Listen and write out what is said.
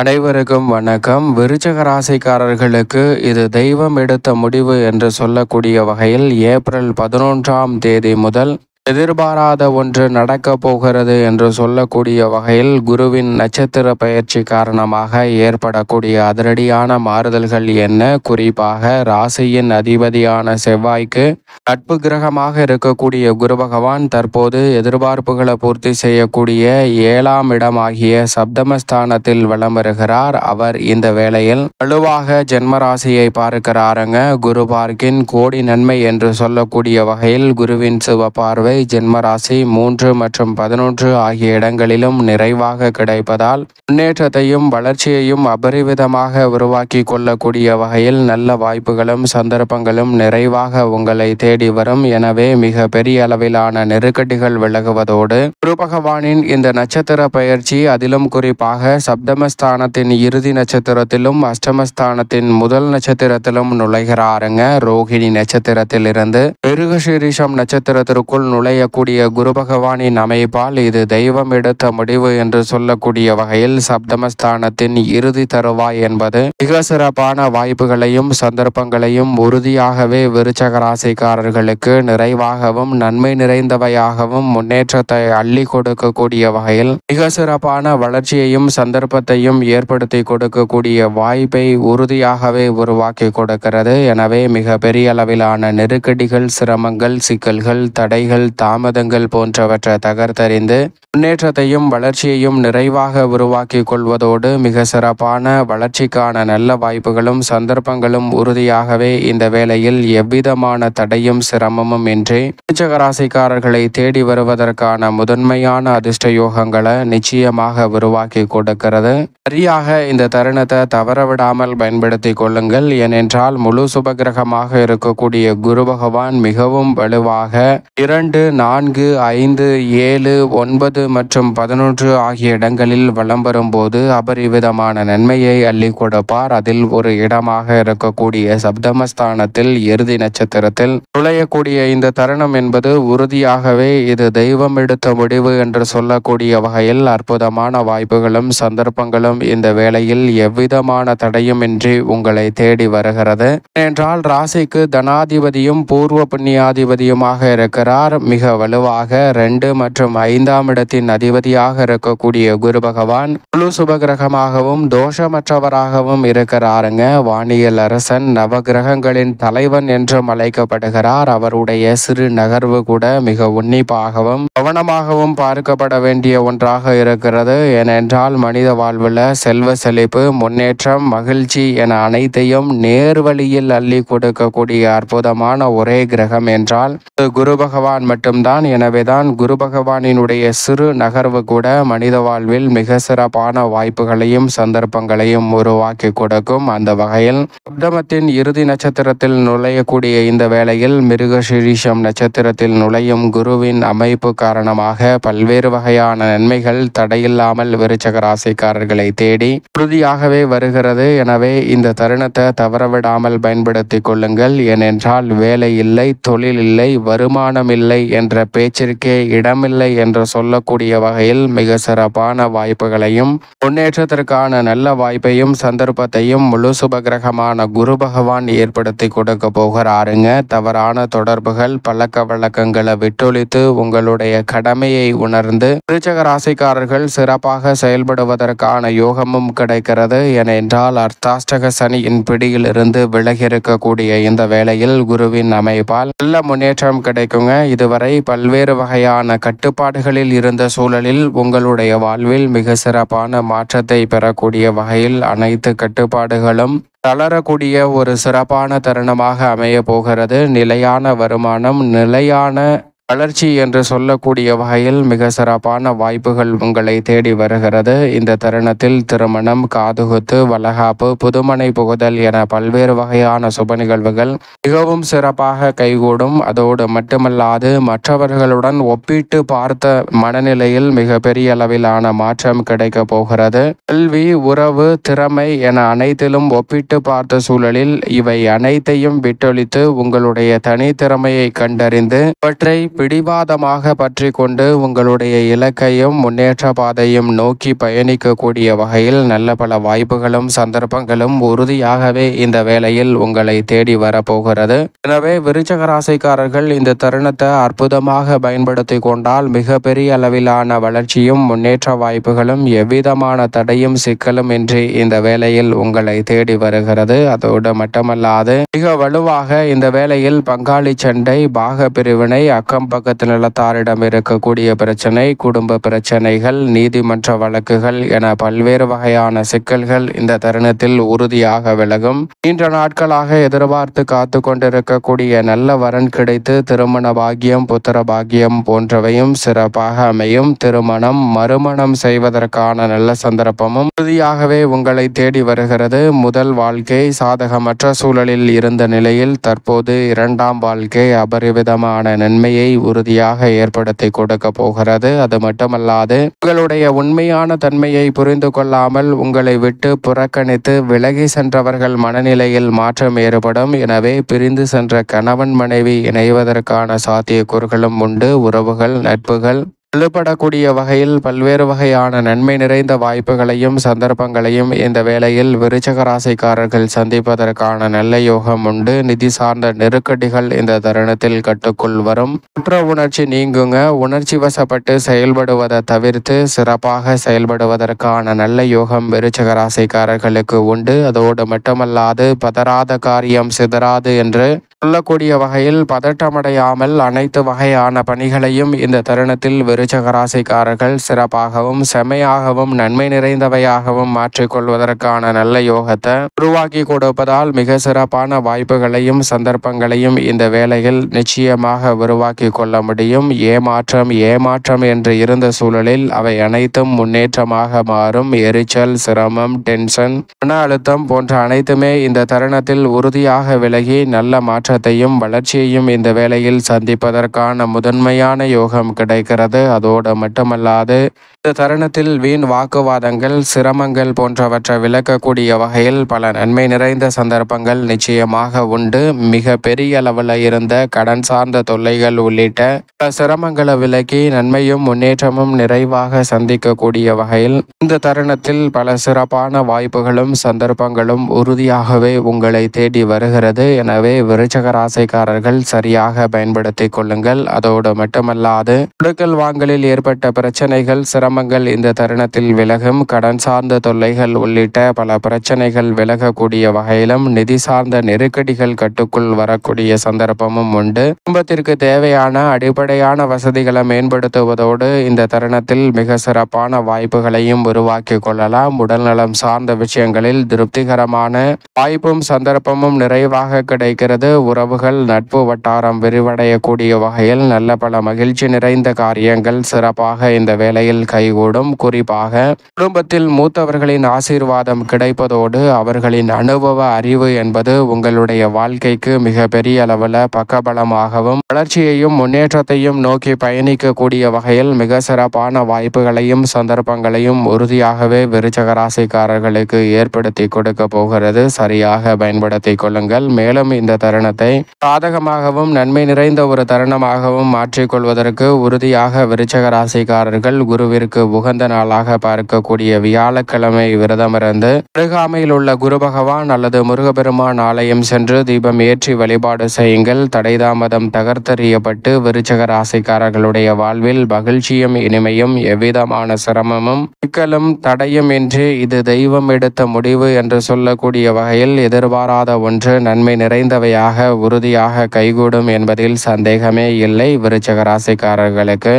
அனைவருக்கும் வணக்கம். விருச்சிக ராசிக்காரர்களுக்கு இது தெய்வம் எடுத்த முடிவு என்று சொல்லக்கூடிய வகையில் ஏப்ரல் 11ஆம் தேதி முதல் எதிர்பாராத ஒன்று நடக்கப் போகிறது என்று சொல்லக்கூடிய வகையில் குருவின் நட்சத்திர பெயர்ச்சி காரணமாக ஏற்படக்கூடிய அதிரடியான மாறுதல்கள் என்ன? குறிப்பாக ராசியின் அதிபதியான செவ்வாய்க்கு நட்பு கிரகமாக இருக்கக்கூடிய குரு பகவான் தற்போது எதிர்பார்ப்புகளை பூர்த்தி செய்யக்கூடிய 7ஆம் இடமாகிய சப்தமஸ்தானத்தில் வலம் வருகிறார். அவர் இந்த வேளையில் வலுவாக ஜென்மராசியை பார்க்கிறாருங்க. குரு பார்க்கின் கோடி நன்மை என்று சொல்லக்கூடிய வகையில் குருவின் சிவ பார்வை ஜென்மராசி 3 மற்றும் 11 ஆகிய இடங்களிலும் நிறைவாக கிடைப்பதால் முன்னேற்றத்தையும் வளர்ச்சியையும் அபரிவிதமாக உருவாக்கி கொள்ளக்கூடிய வகையில் நல்ல வாய்ப்புகளும் சந்தர்ப்பங்களும் நிறைவாக உங்களை தேடி வரும். எனவே மிக பெரிய அளவிலான நெருக்கடிகள் விலகுவதோடு குரு பகவானின் இந்த நட்சத்திர பயிற்சி, அதிலும் குறிப்பாக சப்தமஸ்தானத்தின் இறுதி நட்சத்திரத்திலும் அஷ்டமஸ்தானத்தின் முதல் நட்சத்திரத்திலும் நுழைகிறாருங்க. ரோகிணி நட்சத்திரத்தில் இருந்து மிருகசீரிஷம் நட்சத்திரத்திற்குள் நுழையக்கூடிய குரு பகவானின் அமைப்பால் இது தெய்வம் எடுத்த முடிவு என்று சொல்லக்கூடிய வகையில் சப்தமஸ்தானத்தின் இறுதி தருவாய் என்பது மிக சிறப்பான வாய்ப்புகளையும் சந்தர்ப்பங்களையும் உறுதியாகவே விருச்சிக ராசிக்காரர்களுக்கு நிறைவாகவும் நன்மை நிறைந்தவையாகவும் முன்னேற்றத்தை அள்ளி கொடுக்கக்கூடிய வகையில் மிக சிறப்பான வளர்ச்சியையும் சந்தர்ப்பத்தையும் ஏற்படுத்தி கொடுக்கக்கூடிய வாய்ப்பை உறுதியாகவே உருவாக்கி கொடுக்கிறது. எனவே மிக பெரிய அளவிலான நெருக்கடிகள், சிரமங்கள், சிக்கல்கள், தடைகள், தாமதங்கள் போன்றவற்றை தகர்த்தறிந்து முன்னேற்றத்தையும் வளர்ச்சியையும் நிறைவாக உருவாக்கி கொள்வதோடு மிக சிறப்பான வளர்ச்சிக்கான நல்ல வாய்ப்புகளும் சந்தர்ப்பங்களும் உறுதியாகவே இந்த வேளையில் எவ்விதமான தடையும் சிரமமும் இன்றி விருச்சிக ராசிக்காரர்களை தேடி வருவதற்கான முதன்மையான அதிர்ஷ்ட யோகங்களை நிச்சயமாக உருவாக்கி கொடுக்கிறது. சரியாக இந்த தருணத்தை தவறவிடாமல் பயன்படுத்தி கொள்ளுங்கள். ஏனென்றால் முழு சுபகிரகமாக இருக்கக்கூடிய குரு பகவான் மிகவும் வலுவாக 2, 4, 5, 7, 9 மற்றும் 11 ஆகிய இடங்களில் வலம் வரும்போது அபரிவிதமான நன்மையை அள்ளி கொடுப்பார். அதில் ஒரு இடமாக இருக்கக்கூடிய சப்தமஸ்தானத்தில் இறுதி நட்சத்திரத்தில் நுழையக்கூடிய இந்த தருணம் என்பது உறுதியாகவே இது தெய்வம் எடுத்த முடிவு என்று சொல்லக்கூடிய வகையில் அற்புதமான வாய்ப்புகளும் சந்தர்ப்பங்களும் இந்த வேளையில் எவ்விதமான தடையுமின்றி உங்களை தேடி வருகிறது. என்றால் ராசிக்கு தனாதிபதியும் பூர்வ புண்ணியாதிபதியுமாக இருக்கிறார். மிக வலுவாக 2 மற்றும் 5ஆம் இடத்தின் அதிபதியாக இருக்கக்கூடிய குரு பகவான் முழு சுபகிரகமாகவும் தோஷமற்றவராகவும் இருக்கிறாருங்க. வானியல் அரசன், நவகிரகங்களின் தலைவன் என்றும் அழைக்கப்படுகிறார். அவருடைய சிறு நகர்வு கூட மிக உன்னிப்பாகவும் கவனமாகவும் பார்க்கப்பட வேண்டிய ஒன்றாக இருக்கிறது. ஏனென்றால் மனித வாழ்வில் செல்வ செழிப்பு, முன்னேற்றம், மகிழ்ச்சி என அனைத்தையும் நேர்வழியில் அள்ளி கொடுக்கக்கூடிய அற்புதமான ஒரே கிரகம் என்றால் குரு பகவான் மட்டும்தான். எனவேதான் குரு பகவானினுடைய சிறு நகர்வு கூட மனித வாழ்வில் மிக சிறப்பான வாய்ப்புகளையும் சந்தர்ப்பங்களையும் உருவாக்கி கொடுக்கும். அந்த வகையில் சப்தமத்தின் இறுதி நட்சத்திரத்தில் நுழையக்கூடிய இந்த வேளையில் மிருகசீரிஷம் நட்சத்திரத்தில் நுழையும் குருவின் அமைப்பு காரணமாக பல்வேறு வகையான நன்மைகள் தடையில்லாமல் விருச்சிக ராசிக்காரர்களை தேடி உறுதியாகவே வருகிறது. எனவே இந்த தருணத்தை தவறவிடாமல் பயன்படுத்தி கொள்ளுங்கள். ஏனென்றால் வேலை இல்லை, தொழில் இல்லை, வருமானம் இல்லை என்ற பேச்சிற்கே இடமில்லை என்று சொல்லக்கூடிய வகையில் மிக சிறப்பான வாய்ப்புகளையும் முன்னேற்றத்திற்கான நல்ல வாய்ப்பையும் சந்தர்ப்பத்தையும் முழு சுபகிரகமான குரு பகவான் ஏற்படுத்தி கொடுக்க போகிறாருங்க. தவறான தொடர்புகள், பழக்க வழக்கங்களை விட்டொழித்து உங்களுடைய கடமையை உணர்ந்து விருச்சிக ராசிக்காரர்கள் சிறப்பாக செயல்படுவதற்கான யோகமும் கிடைக்கிறது. ஏனென்றால் அர்த்தாஷ்டக சனியின் பிடியில் இருந்து விலகி இருக்கக்கூடிய இந்த வேளையில் குருவின் அமைப்பால் நல்ல முன்னேற்றம் கிடைக்குங்க. இதுவரை பல்வேறு வகையான கட்டுப்பாடுகளில் இருந்த சூழலில் உங்களுடைய வாழ்வில் மிக சிறப்பான மாற்றத்தை பெறக்கூடிய வகையில் அனைத்து கட்டுப்பாடுகளும் தளரக்கூடிய ஒரு சிறப்பான தருணமாக அமைய போகிறது. நிலையான வருமானம், நிலையான வளர்ச்சி என்று சொல்லக்கூடிய வகையில் மிக சிறப்பான வாய்ப்புகள் உங்களை தேடி வருகிறது. இந்த தருணத்தில் திருமணம், காதுகுத்து, வளகாப்பு, புதுமனை புகுதல் என பல்வேறு வகையான சுப நிகழ்வுகள் மிகவும் சிறப்பாக கைகூடும். அதோடு மட்டுமல்லாது மற்றவர்களுடன் ஒப்பிட்டு பார்த்த மனநிலையில் மிக பெரிய அளவிலான மாற்றம் கிடைக்க போகிறது. கல்வி, உறவு, திறமை என அனைத்திலும் ஒப்பிட்டு பார்த்த சூழலில் இவை அனைத்தையும் விட்டொழித்து உங்களுடைய தனித்திறமையை கண்டறிந்து அவற்றை பிடிவாதமாக பற்றி கொண்டு உங்களுடைய இலக்கையும் முன்னேற்ற பாதையும் நோக்கி பயணிக்கக்கூடிய வகையில் நல்ல பல வாய்ப்புகளும் சந்தர்ப்பங்களும் உறுதியாகவே இந்த வேளையில் உங்களை தேடி வரப்போகிறது. எனவே விருச்சிக ராசிக்காரர்கள் இந்த தருணத்தை அற்புதமாக பயன்படுத்தி கொண்டால் மிகப்பெரிய அளவிலான வளர்ச்சியும் முன்னேற்ற வாய்ப்புகளும் எவ்விதமான தடையும் சிக்கலும் இன்றி இந்த வேளையில் உங்களை தேடி வருகிறது. அதோடு மட்டுமல்லாது மிக வலுவாக இந்த வேளையில் பங்காளி சண்டை, பாக பிரிவினை, அக்கம் பக்கத்து நிலத்தாரிடம் இருக்கக்கூடிய பிரச்சனை, குடும்ப பிரச்சனைகள், நீதிமன்ற வழக்குகள் என பல்வேறு வகையான சிக்கல்கள் இந்த தருணத்தில் உறுதியாக விலகும். நீண்ட நாட்களாக எதிர்பார்த்து காத்து கொண்டிருக்கக்கூடிய நல்ல வரன் கிடைத்து திருமண பாக்கியம், புத்திர பாக்கியம் போன்றவையும் சிறப்பாக அமையும். திருமணம், மறுமணம் செய்வதற்கான நல்ல சந்தர்ப்பமும் உறுதியாகவே உங்களை தேடி வருகிறது. முதல் வாழ்க்கை சாதகமற்ற சூழலில் இருந்த நிலையில் தற்போது இரண்டாம் வாழ்க்கை அபரிவிதமான நன்மையை உறுதியாக ஏற்படுத்தி கொடுக்க போகிறது. அது மட்டுமல்லாது உங்களுடைய உண்மையான தன்மையை புரிந்து கொள்ளாமல் உங்களை விட்டு புறக்கணித்து விலகி சென்றவர்கள் மனநிலையில் மாற்றம் ஏற்படும். எனவே பிரிந்து சென்ற கணவன் மனைவி இணைவதற்கான சாத்தியக்கூறுகளும் உண்டு. உறவுகள், நட்புகள் வலுப்படக்கூடிய வகையில் பல்வேறு வகையான நன்மை நிறைந்த வாய்ப்புகளையும் சந்தர்ப்பங்களையும் இந்த வேளையில் விருச்சிக ராசிக்காரர்கள் சந்திப்பதற்கான நல்ல யோகம் உண்டு. நிதி சார்ந்த நெருக்கடிகள் இந்த தருணத்தில் கட்டுக்குள் வரும். குற்ற உணர்ச்சி நீங்குங்க. உணர்ச்சி வசப்பட்டு செயல்படுவதை தவிர்த்து சிறப்பாக செயல்படுவதற்கான நல்ல யோகம் விருச்சிக ராசிக்காரர்களுக்கு உண்டு. அதோடு மட்டுமல்லாது பதறாத காரியம் சிதறாது என்று சொல்லக்கூடிய வகையில் பதட்டமடையாமல் அனைத்து வகையான பணிகளையும் இந்த தருணத்தில் விருச்சிக ராசிக்காரர்கள் சிறப்பாகவும் செமையாகவும் நன்மை நிறைந்தவையாகவும் மாற்றிக்கொள்வதற்கான நல்ல யோகத்தை உருவாக்கி கொடுப்பதால் மிக சிறப்பான வாய்ப்புகளையும் சந்தர்ப்பங்களையும் இந்த வேளையில் நிச்சயமாக உருவாக்கி கொள்ள முடியும். ஏமாற்றம் என்று இருந்த சூழலில் அவை அனைத்தும் முன்னேற்றமாக மாறும். எரிச்சல், சிரமம், டென்ஷன், மன அழுத்தம் போன்ற அனைத்துமே இந்த தருணத்தில் உறுதியாக விலகி நல்ல மாற்றத்தையும் வளர்ச்சியையும் இந்த வேளையில் சந்திப்பதற்கான முதன்மையான யோகம் கிடைக்கிறது. அதோடு மட்டுமல்லாது இந்த தருணத்தில் வீண் வாக்குவாதங்கள், சிரமங்கள் போன்றவற்றை விளக்கக்கூடிய வகையில் பல நன்மை நிறைந்த சந்தர்ப்பங்கள் நிச்சயமாக உண்டு. மிக பெரிய அளவில் இருந்த கடன் சார்ந்த தொல்லைகள் உள்ளிட்ட பல சிரமங்களை விலக்கி நன்மையும் முன்னேற்றமும் நிறைவாக சந்திக்கக்கூடிய வகையில் இந்த தருணத்தில் பல சிறப்பான வாய்ப்புகளும் சந்தர்ப்பங்களும் உறுதியாகவே உங்களை தேடி வருகிறது. எனவே விருச்சிக ராசிக்காரர்கள் சரியாக பயன்படுத்தி கொள்ளுங்கள். அதோடு மட்டுமல்லாது கொடுக்கல் வாங்கலில் ஏற்பட்ட பிரச்சனைகள், சிரமங்கள் இந்த தருணத்தில் விலகும். கடன் சார்ந்த தொல்லைகள் உள்ளிட்ட பல பிரச்சனைகள் விலகக்கூடிய வகையிலும் நிதி சார்ந்த நெருக்கடிகள் கட்டுக்குள் வரக்கூடிய சந்தர்ப்பமும் உண்டு. குடும்பத்திற்கு தேவையான அடிப்படையான வசதிகளை மேம்படுத்துவதோடு இந்த தருணத்தில் மிக சிறப்பான வாய்ப்புகளையும் உருவாக்கி கொள்ளலாம். உடல்நலம் சார்ந்த விஷயங்களில் திருப்திகரமான வாய்ப்பும் சந்தர்ப்பமும் நிறைவாக கிடைக்கிறது. உறவுகள், நட்பு வட்டாரம் விரிவடையக்கூடிய வகையில் நல்ல பல மகிழ்ச்சி நிறைந்த காரியங்கள் சிறப்பாக இந்த வேளையில் கைகூடும். குறிப்பாக குடும்பத்தில் மூத்தவர்களின் ஆசீர்வாதம் கிடைப்பதோடு அவர்களின் அனுபவ அறிவு என்பது உங்களுடைய வாழ்க்கைக்கு மிக பெரிய அளவில் பக்கபலமாகவும் வளர்ச்சியையும் முன்னேற்றத்தையும் நோக்கி பயணிக்கக்கூடிய வகையில் மிக சிறப்பான வாய்ப்புகளையும் சந்தர்ப்பங்களையும் உறுதியாகவே விருச்சிக ராசிக்காரர்களுக்கு ஏற்படுத்தி கொடுக்க போகிறது. சரியாக பயன்படுத்தி கொள்ளுங்கள். மேலும் இந்த தருணத்தை சாதகமாகவும் நன்மை நிறைந்த ஒரு தருணமாகவும் மாற்றிக்கொள்வதற்கு உறுதியாக விருச்சிக ராசிக்காரர்கள் குருவிற்கு உகந்த நாளாக பார்க்கக்கூடிய வியாழக்கிழமை விரதமிருந்து அருகாமையில் உள்ள குரு பகவான் அல்லது முருகப்பெருமான் ஆலயம் சென்று தீபம் ஏற்றி வழிபாடு செய்யுங்கள். தடைதாமதம் தகர்த்தெறியப்பட்டு விருச்சிக ராசிக்காரர்களுடைய வாழ்வில் மகிழ்ச்சியும் இனிமையும் எவ்விதமான சிரமமும் சிக்கலும் தடையும் இன்றி இது தெய்வம் எடுத்த முடிவு என்று சொல்லக்கூடிய வகையில் எதிர்பாராத ஒன்று நன்மை நிறைந்தவையாக உறுதியாக கைகூடும் என்பதில் சந்தேகமே இல்லை. விருச்சிக ராசிக்காரர்களுக்கு